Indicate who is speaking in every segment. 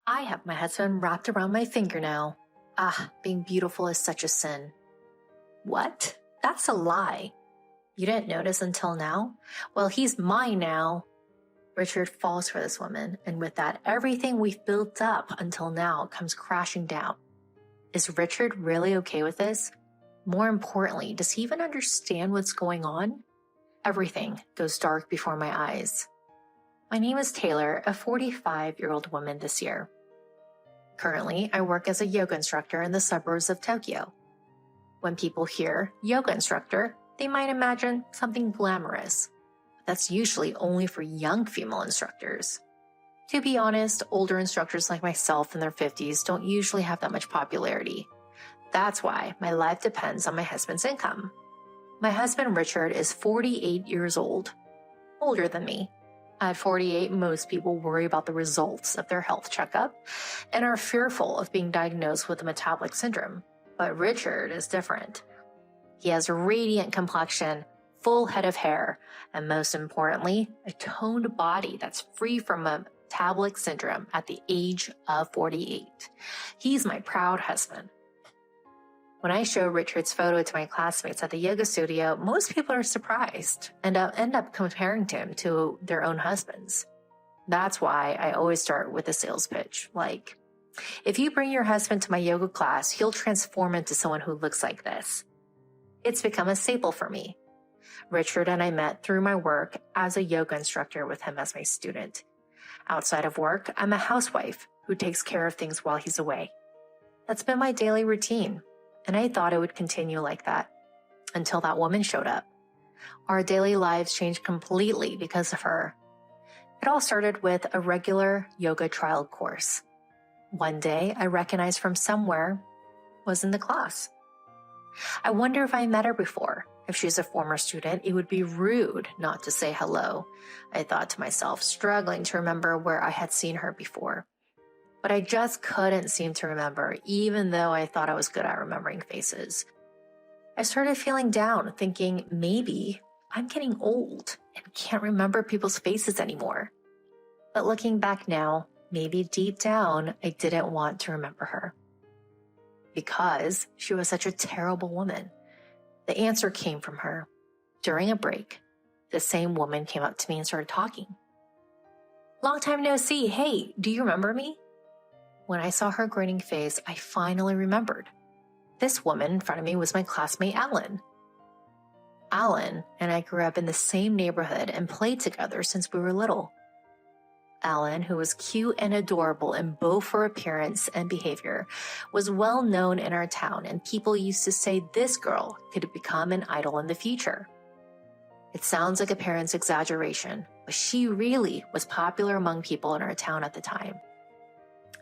Speaker 1: I have my husband wrapped around my finger now. Ah, being beautiful is such a sin. What? That's a lie. You didn't notice until now? Well, he's mine now. Richard falls for this woman, and with that, everything we've built up until now comes crashing down. Is Richard really okay with this? More importantly, does he even understand what's going on? Everything goes dark before my eyes. My name is Taylor, a 45-year-old woman this year. Currently, I work as a yoga instructor in the suburbs of Tokyo. When people hear yoga instructor, they might imagine something glamorous. That's usually only for young female instructors. To be honest, older instructors like myself in their 50s don't usually have that much popularity. That's why my life depends on my husband's income. My husband Richard is 48 years old, older than me. At 48, most people worry about the results of their health checkup and are fearful of being diagnosed with a metabolic syndrome. But Richard is different. He has a radiant complexion, full head of hair, and most importantly, a toned body that's free from a metabolic syndrome at the age of 48. He's my proud husband. When I show Richard's photo to my classmates at the yoga studio, most people are surprised and end up comparing him to their own husbands. That's why I always start with a sales pitch, like, if you bring your husband to my yoga class, he'll transform into someone who looks like this. It's become a staple for me. Richard and I met through my work as a yoga instructor with him as my student. Outside of work, I'm a housewife who takes care of things while he's away. That's been my daily routine, and I thought it would continue like that until that woman showed up. Our daily lives changed completely because of her. It all started with a regular yoga trial course. One day, I recognized from somewhere was in the class. I wonder if I met her before. If she's a former student, it would be rude not to say hello, I thought to myself, struggling to remember where I had seen her before. But I just couldn't seem to remember, even though I thought I was good at remembering faces. I started feeling down, thinking maybe I'm getting old and can't remember people's faces anymore. But looking back now, maybe deep down, I didn't want to remember her. Because she was such a terrible woman. The answer came from her. During a break, the same woman came up to me and started talking. Long time no see. Hey, do you remember me? When I saw her grinning face, I finally remembered. This woman in front of me was my classmate, Alan. Alan and I grew up in the same neighborhood and played together since we were little. Alan, who was cute and adorable in both her appearance and behavior, was well known in our town, and people used to say this girl could become an idol in the future. It sounds like a parent's exaggeration, but she really was popular among people in our town at the time.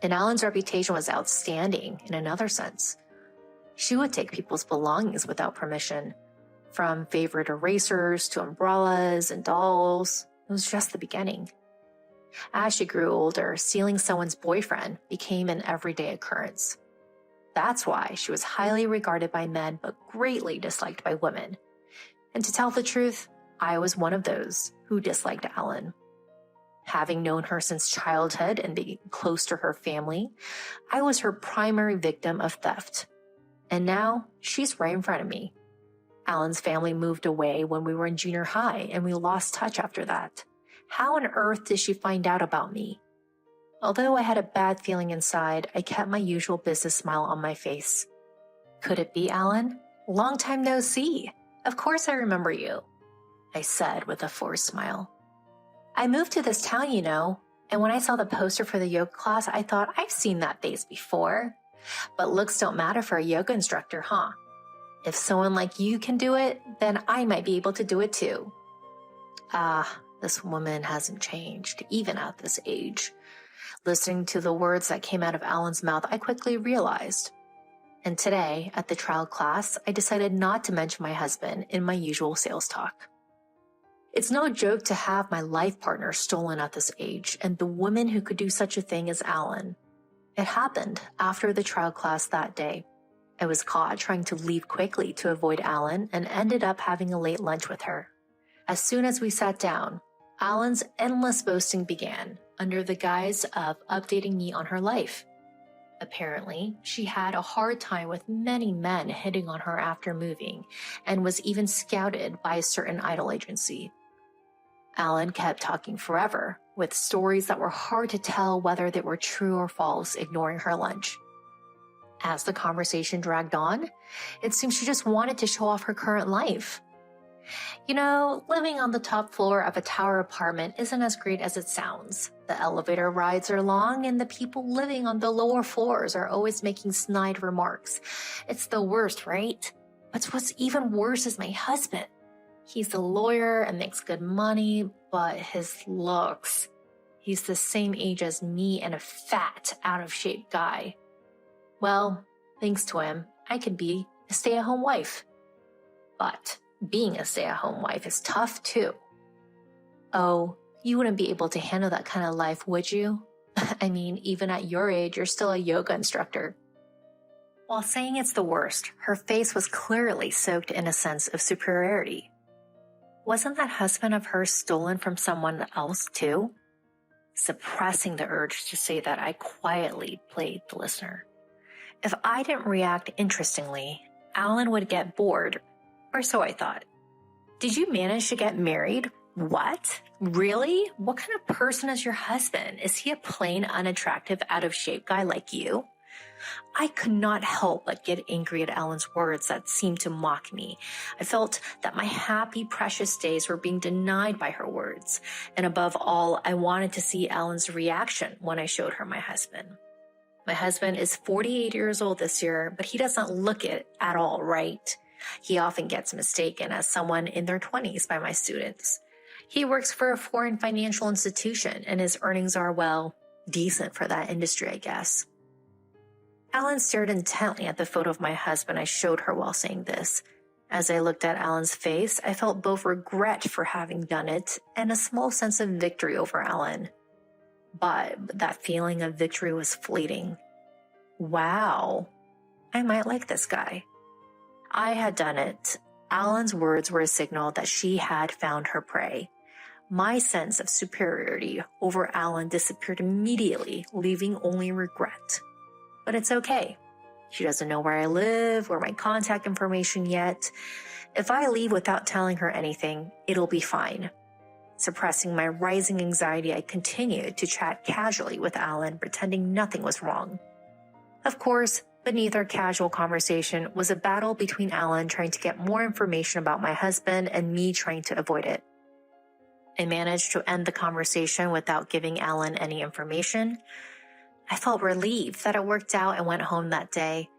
Speaker 1: And Alan's reputation was outstanding in another sense. She would take people's belongings without permission, from favorite erasers to umbrellas and dolls. It was just the beginning. As she grew older, stealing someone's boyfriend became an everyday occurrence. That's why she was highly regarded by men but greatly disliked by women. And to tell the truth, I was one of those who disliked Alan. Having known her since childhood and being close to her family, I was her primary victim of theft. And now, she's right in front of me. Alan's family moved away when we were in junior high, and we lost touch after that. How on earth did she find out about me? Although I had a bad feeling inside, I kept my usual business smile on my face. Could it be Alan? Long time no see. Of course I remember you, I said with a forced smile. I moved to this town, you know, and when I saw the poster for the yoga class, I thought I've seen that face before. But looks don't matter for a yoga instructor, huh? If someone like you can do it, then I might be able to do it too. This woman hasn't changed, even at this age. Listening to the words that came out of Alan's mouth, I quickly realized. And today, at the trial class, I decided not to mention my husband in my usual sales talk. It's no joke to have my life partner stolen at this age, and the woman who could do such a thing is Alan. It happened after the trial class that day. I was caught trying to leave quickly to avoid Alan and ended up having a late lunch with her. As soon as we sat down, Alan's endless boasting began. under the guise of updating me on her life. Apparently, she had a hard time with many men hitting on her after moving and was even scouted by a certain idol agency. Alan kept talking forever, with stories that were hard to tell whether they were true or false, ignoring her lunch. As the conversation dragged on, it seemed she just wanted to show off her current life. You know, living on the top floor of a tower apartment isn't as great as it sounds. The elevator rides are long and the people living on the lower floors are always making snide remarks. It's the worst, right? But what's even worse is my husband. He's a lawyer and makes good money, but his looks. He's the same age as me and a fat, out-of-shape guy. Well, thanks to him, I could be a stay-at-home wife. But being a stay-at-home wife is tough too. Oh, you wouldn't be able to handle that kind of life, would you? I mean, even at your age, you're still a yoga instructor. While saying it's the worst, her face was clearly soaked in a sense of superiority. Wasn't that husband of hers stolen from someone else too? Suppressing the urge to say that, I quietly played the listener. If I didn't react interestingly, Alan would get bored, or so I thought. Did you manage to get married? What? Really? What kind of person is your husband? Is he a plain, unattractive, out-of-shape guy like you? I could not help but get angry at Alan's words that seemed to mock me. I felt that my happy, precious days were being denied by her words. And above all, I wanted to see Alan's reaction when I showed her my husband. My husband is 48 years old this year, but he doesn't look it at all right. He often gets mistaken as someone in their 20s by my students. He works for a foreign financial institution, and his earnings are, well, decent for that industry, I guess. Alan stared intently at the photo of my husband I showed her while saying this. As I looked at Alan's face, I felt both regret for having done it and a small sense of victory over Alan. But that feeling of victory was fleeting. Wow, I might like this guy. I had done it. Alan's words were a signal that she had found her prey. My sense of superiority over Alan disappeared immediately, leaving only regret. But it's okay. She doesn't know where I live or my contact information yet. If I leave without telling her anything, it'll be fine. Suppressing my rising anxiety, I continued to chat casually with Alan, pretending nothing was wrong. Of course, beneath our casual conversation was a battle between Alan trying to get more information about my husband and me trying to avoid it. I managed to end the conversation without giving Alan any information. I felt relieved that it worked out and went home that day,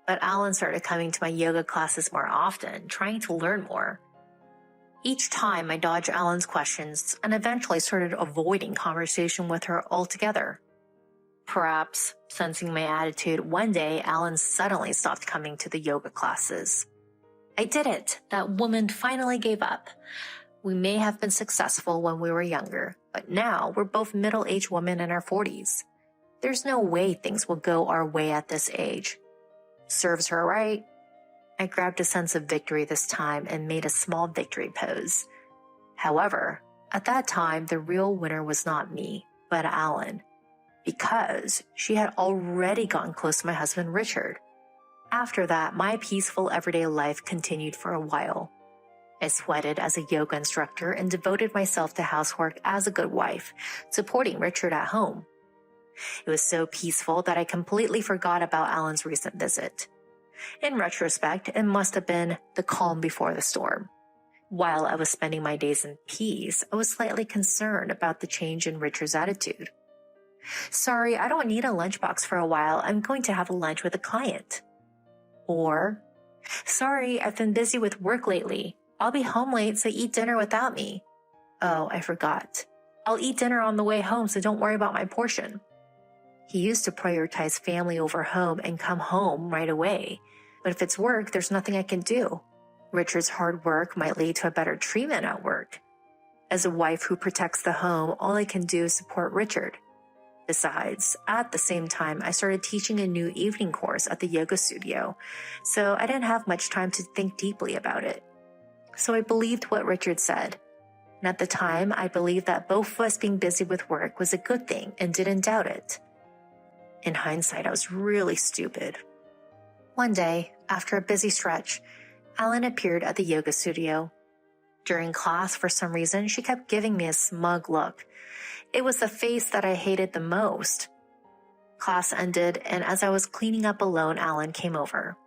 Speaker 1: but Alan started coming to my yoga classes more often, trying to learn more. Each time I dodged Alan's questions and eventually started avoiding conversation with her altogether. Perhaps, sensing my attitude, one day Alan suddenly stopped coming to the yoga classes. I did it. That woman finally gave up. We may have been successful when we were younger, but now we're both middle-aged women in our 40s. There's no way things will go our way at this age. Serves her right. I grabbed a sense of victory this time and made a small victory pose. However, at that time, the real winner was not me, but Alan, because she had already gotten close to my husband, Richard. After that, my peaceful everyday life continued for a while. I sweated as a yoga instructor and devoted myself to housework as a good wife, supporting Richard at home. It was so peaceful that I completely forgot about Alan's recent visit. In retrospect, it must have been the calm before the storm. While I was spending my days in peace, I was slightly concerned about the change in Richard's attitude. Sorry, I don't need a lunchbox for a while. I'm going to have lunch with a client. Or, sorry, I've been busy with work lately. I'll be home late, so eat dinner without me. Oh, I forgot. I'll eat dinner on the way home, so don't worry about my portion. He used to prioritize family over home and come home right away. But if it's work, there's nothing I can do. Richard's hard work might lead to a better treatment at work. As a wife who protects the home, all I can do is support Richard. Besides, at the same time, I started teaching a new evening course at the yoga studio, so I didn't have much time to think deeply about it. So I believed what Richard said. And at the time, I believed that both of us being busy with work was a good thing and didn't doubt it. In hindsight, I was really stupid. One day, after a busy stretch, Alan appeared at the yoga studio. During class, for some reason, she kept giving me a smug look. It was the face that I hated the most. Class ended, and as I was cleaning up alone, Alan came over.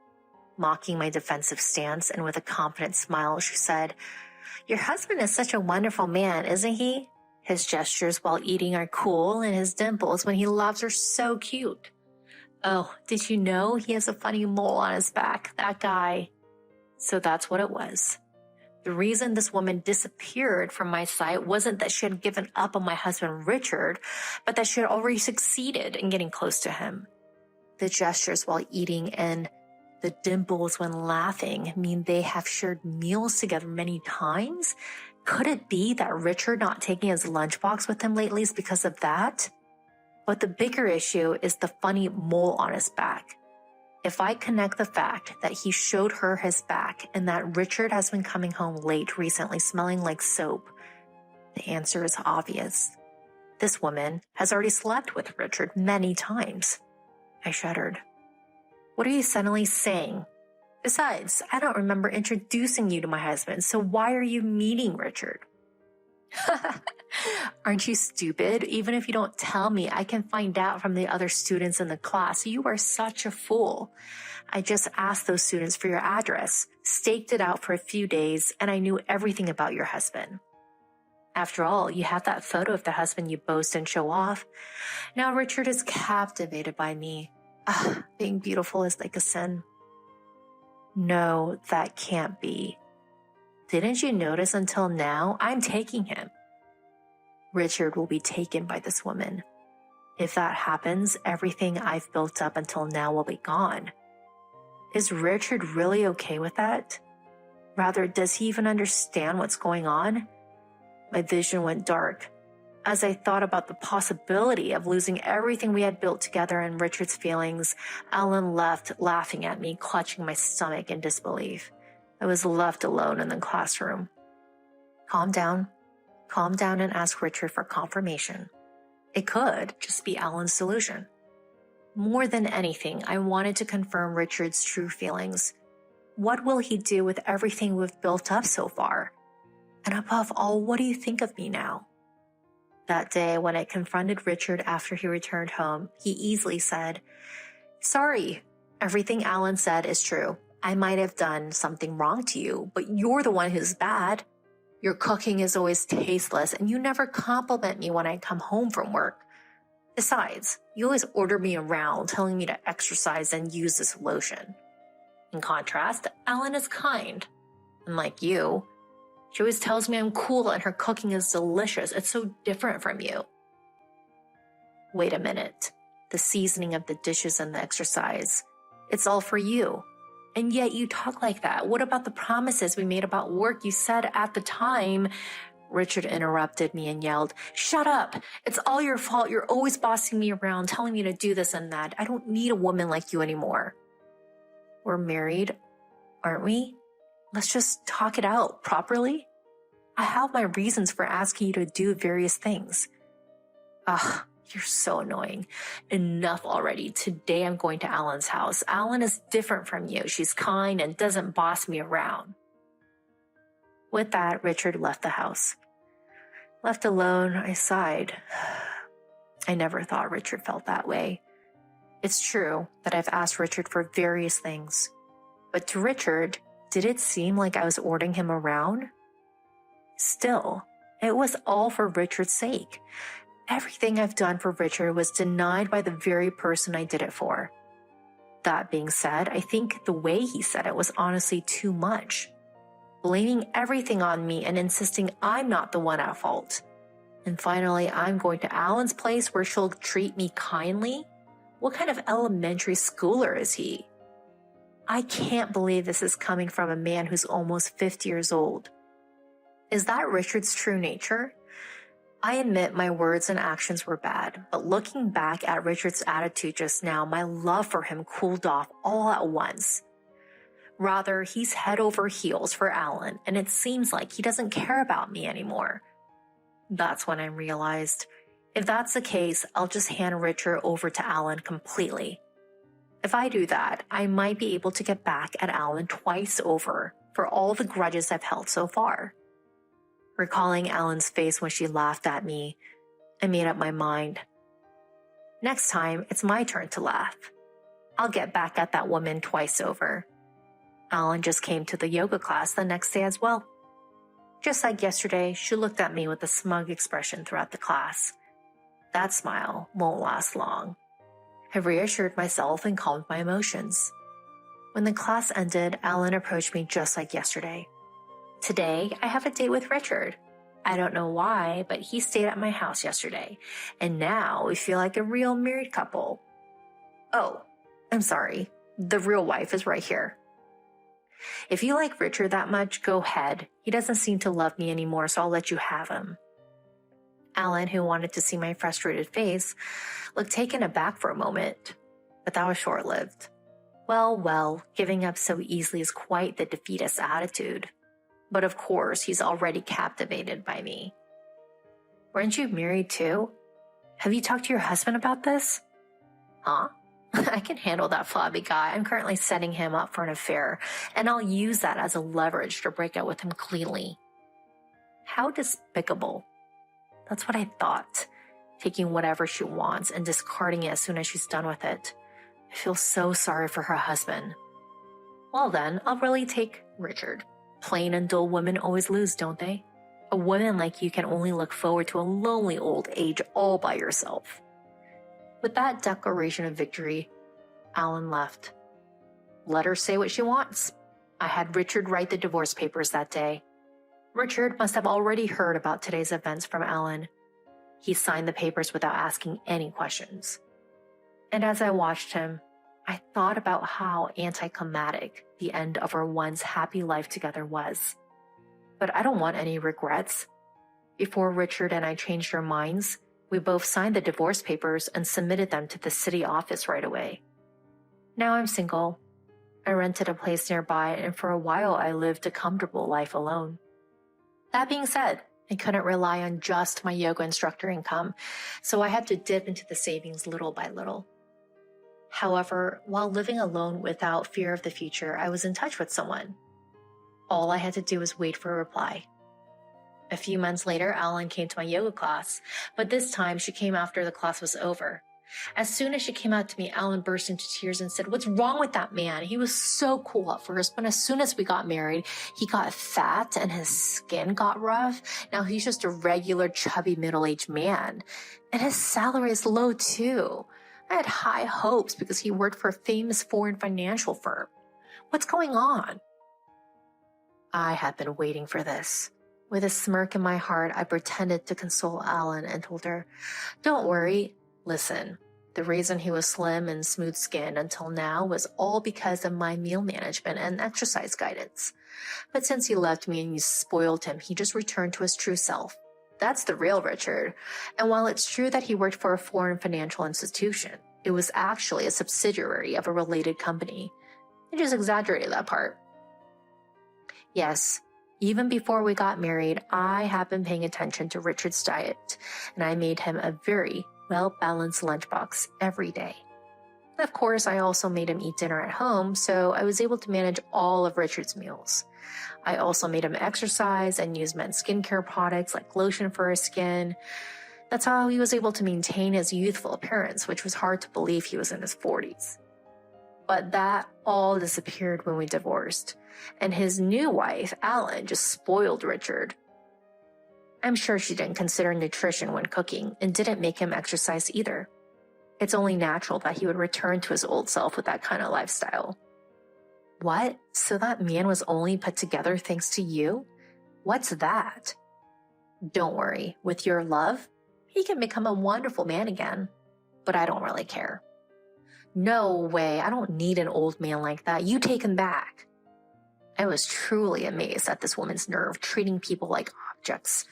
Speaker 1: Mocking my defensive stance and with a confident smile, she said, "Your husband is such a wonderful man, isn't he? His gestures while eating are cool, and his dimples when he laughs are so cute. Oh, did you know he has a funny mole on his back, that guy?" So that's what it was. The reason this woman disappeared from my sight wasn't that she had given up on my husband Richard, but that she had already succeeded in getting close to him. The gestures while eating and the dimples when laughing mean they have shared meals together many times? Could it be that Richard not taking his lunchbox with him lately is because of that? But the bigger issue is the funny mole on his back. If I connect the fact that he showed her his back and that Richard has been coming home late recently smelling like soap, the answer is obvious. This woman has already slept with Richard many times. I shuddered. What are you suddenly saying? Besides, I don't remember introducing you to my husband, so why are you meeting Richard? Aren't you stupid? Even if you don't tell me, I can find out from the other students in the class. You are such a fool. I just asked those students for your address, staked it out for a few days, and I knew everything about your husband. After all, you have that photo of the husband you boast and show off. Now Richard is captivated by me. Being beautiful is like a sin. No, that can't be. Didn't you notice until now? I'm taking him. Richard will be taken by this woman. If that happens, everything I've built up until now will be gone. Is Richard really okay with that? Rather, does he even understand what's going on? My vision went dark. As I thought about the possibility of losing everything we had built together and Richard's feelings, Alan left, laughing at me, clutching my stomach in disbelief. I was left alone in the classroom. Calm down and ask Richard for confirmation. It could just be Alan's solution. More than anything, I wanted to confirm Richard's true feelings. What will he do with everything we've built up so far? And above all, what do you think of me now? That day, when I confronted Richard after he returned home, he easily said, "Sorry, everything Alan said is true. I might have done something wrong to you, but you're the one who's bad. Your cooking is always tasteless, and you never compliment me when I come home from work. Besides, you always order me around, telling me to exercise and use this lotion." In contrast, Alan is kind. Unlike you, she always tells me I'm cool and her cooking is delicious. It's so different from you. Wait a minute. The seasoning of the dishes and the exercise. It's all for you. And yet you talk like that. What about the promises we made about work? You said at the time. Richard interrupted me and yelled, "Shut up! It's all your fault. You're always bossing me around, telling me to do this and that. I don't need a woman like you anymore." We're married, aren't we? Let's just talk it out properly. I have my reasons for asking you to do various things. You're so annoying. Enough already. Today I'm going to Alan's house. Alan is different from you. She's kind and doesn't boss me around. With that, Richard left the house. Left alone, I sighed. I never thought Richard felt that way. It's true that I've asked Richard for various things. But to Richard, did it seem like I was ordering him around? Still, it was all for Richard's sake. Everything I've done for Richard was denied by the very person I did it for. That being said, I think the way he said it was honestly too much. Blaming everything on me and insisting I'm not the one at fault. And finally, I'm going to Alan's place where she'll treat me kindly? What kind of elementary schooler is he? I can't believe this is coming from a man who's almost 50 years old. Is that Richard's true nature? I admit my words and actions were bad, but looking back at Richard's attitude just now, my love for him cooled off all at once. Rather, he's head over heels for Alan, and it seems like he doesn't care about me anymore. That's when I realized, if that's the case, I'll just hand Richard over to Alan completely. If I do that, I might be able to get back at Alan twice over for all the grudges I've held so far. Recalling Alan's face when she laughed at me, I made up my mind. Next time, it's my turn to laugh. I'll get back at that woman twice over. Alan just came to the yoga class the next day as well. Just like yesterday, she looked at me with a smug expression throughout the class. That smile won't last long. I reassured myself and calmed my emotions. When the class ended, Alan approached me just like yesterday. Today, I have a date with Richard. I don't know why, but he stayed at my house yesterday, and now we feel like a real married couple. Oh, I'm sorry. The real wife is right here. If you like Richard that much, go ahead. He doesn't seem to love me anymore, so I'll let you have him. Alan, who wanted to see my frustrated face, looked taken aback for a moment, but that was short-lived. Well, giving up so easily is quite the defeatist attitude. But of course, he's already captivated by me. Weren't you married too? Have you talked to your husband about this? Huh? I can handle that flabby guy. I'm currently setting him up for an affair, and I'll use that as a leverage to break up with him cleanly. How despicable. That's what I thought, taking whatever she wants and discarding it as soon as she's done with it. I feel so sorry for her husband. Well then, I'll really take Richard. Plain and dull women always lose, don't they? A woman like you can only look forward to a lonely old age all by yourself. With that declaration of victory, Alan left. Let her say what she wants. I had Richard write the divorce papers that day. Richard must have already heard about today's events from Alan. He signed the papers without asking any questions. And as I watched him, I thought about how anticlimactic the end of our once happy life together was. But I don't want any regrets. Before Richard and I changed our minds, we both signed the divorce papers and submitted them to the city office right away. Now I'm single. I rented a place nearby, and for a while I lived a comfortable life alone. That being said, I couldn't rely on just my yoga instructor income, so I had to dip into the savings little by little. However, while living alone without fear of the future, I was in touch with someone. All I had to do was wait for a reply. A few months later, Alan came to my yoga class, but this time she came after the class was over. As soon as she came out to me, Alan burst into tears and said, "What's wrong with that man? He was so cool at first, but as soon as we got married, he got fat and his skin got rough. Now he's just a regular chubby middle-aged man. And his salary is low too. I had high hopes because he worked for a famous foreign financial firm. What's going on?" I had been waiting for this. With a smirk in my heart, I pretended to console Alan and told her, "Don't worry. Listen, the reason he was slim and smooth-skinned until now was all because of my meal management and exercise guidance. But since he left me and you spoiled him, he just returned to his true self. That's the real Richard. And while it's true that he worked for a foreign financial institution, it was actually a subsidiary of a related company. I just exaggerated that part. Yes, even before we got married, I have been paying attention to Richard's diet, and I made him a very well-balanced lunchbox every day. Of course, I also made him eat dinner at home, so I was able to manage all of Richard's meals. I also made him exercise and use men's skincare products like lotion for his skin. That's how he was able to maintain his youthful appearance, which was hard to believe he was in his 40s. But that all disappeared when we divorced, and his new wife, Alan, just spoiled Richard. I'm sure she didn't consider nutrition when cooking and didn't make him exercise either. It's only natural that he would return to his old self with that kind of lifestyle. What? So that man was only put together thanks to you? What's that? Don't worry, with your love, he can become a wonderful man again. But I don't really care. No way, I don't need an old man like that. You take him back. I was truly amazed at this woman's nerve treating people like objects.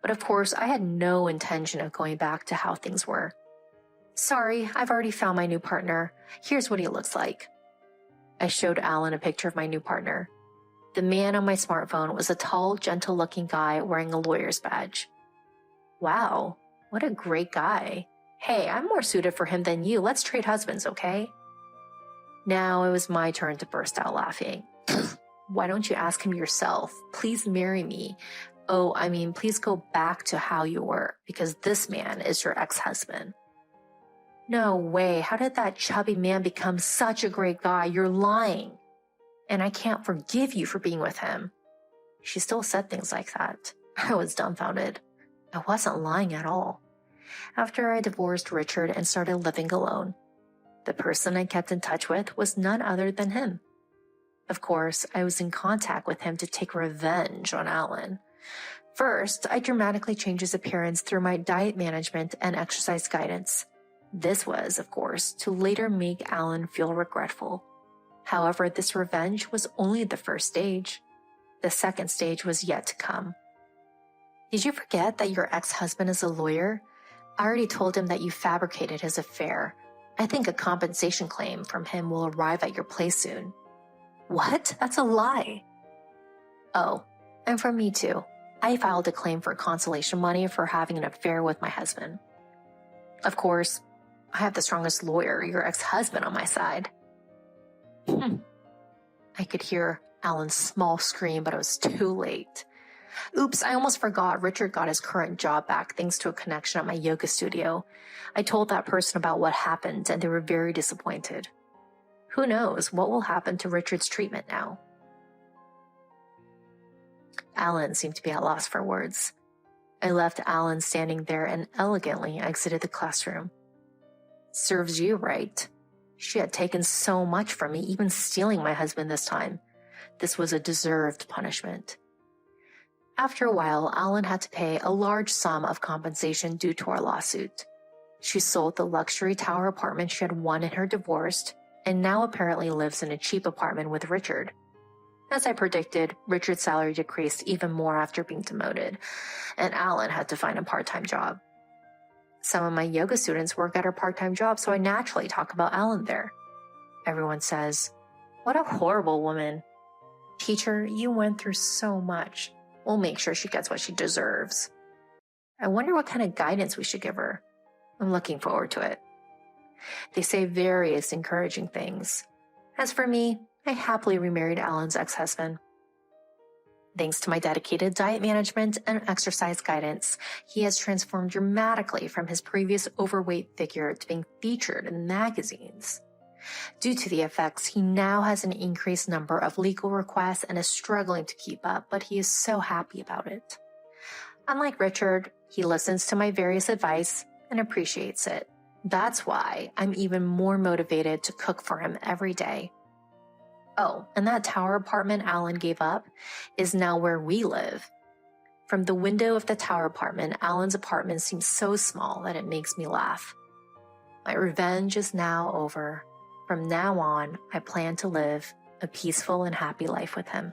Speaker 1: But of course, I had no intention of going back to how things were. Sorry, I've already found my new partner. Here's what he looks like. I showed Alan a picture of my new partner. The man on my smartphone was a tall, gentle-looking guy wearing a lawyer's badge. Wow, what a great guy. Hey, I'm more suited for him than you. Let's trade husbands, okay? Now it was my turn to burst out laughing. Why don't you ask him yourself? Please marry me. Oh, I mean, please go back to how you were, because this man is your ex-husband. No way. How did that chubby man become such a great guy? You're lying. And I can't forgive you for being with him. She still said things like that. I was dumbfounded. I wasn't lying at all. After I divorced Richard and started living alone, the person I kept in touch with was none other than him. Of course, I was in contact with him to take revenge on Alan. First, I dramatically changed his appearance through my diet management and exercise guidance. This was, of course, to later make Alan feel regretful. However, this revenge was only the first stage. The second stage was yet to come. Did you forget that your ex-husband is a lawyer? I already told him that you fabricated his affair. I think a compensation claim from him will arrive at your place soon. What? That's a lie. Oh, and from me too. I filed a claim for consolation money for having an affair with my husband. Of course, I have the strongest lawyer, your ex-husband, on my side. I could hear Alan's small scream, but it was too late. Oops, I almost forgot Richard got his current job back thanks to a connection at my yoga studio. I told that person about what happened, and they were very disappointed. Who knows what will happen to Richard's treatment now? Alan seemed to be at loss for words. I left Alan standing there and elegantly exited the classroom. Serves you right. She had taken so much from me, even stealing my husband this time. This was a deserved punishment. After a while, Alan had to pay a large sum of compensation due to our lawsuit. She sold the luxury tower apartment she had won in her divorce, and now apparently lives in a cheap apartment with Richard. As I predicted, Richard's salary decreased even more after being demoted, and Alan had to find a part-time job. Some of my yoga students work at her part-time job, so I naturally talk about Alan there. Everyone says, "What a horrible woman. Teacher, you went through so much. We'll make sure she gets what she deserves." I wonder what kind of guidance we should give her. I'm looking forward to it. They say various encouraging things. As for me, I happily remarried Alan's ex-husband. Thanks to my dedicated diet management and exercise guidance, he has transformed dramatically from his previous overweight figure to being featured in magazines. Due to the effects, he now has an increased number of legal requests and is struggling to keep up, but he is so happy about it. Unlike Richard, he listens to my various advice and appreciates it. That's why I'm even more motivated to cook for him every day. Oh, and that tower apartment Alan gave up is now where we live. From the window of the tower apartment, Alan's apartment seems so small that it makes me laugh. My revenge is now over. From now on, I plan to live a peaceful and happy life with him.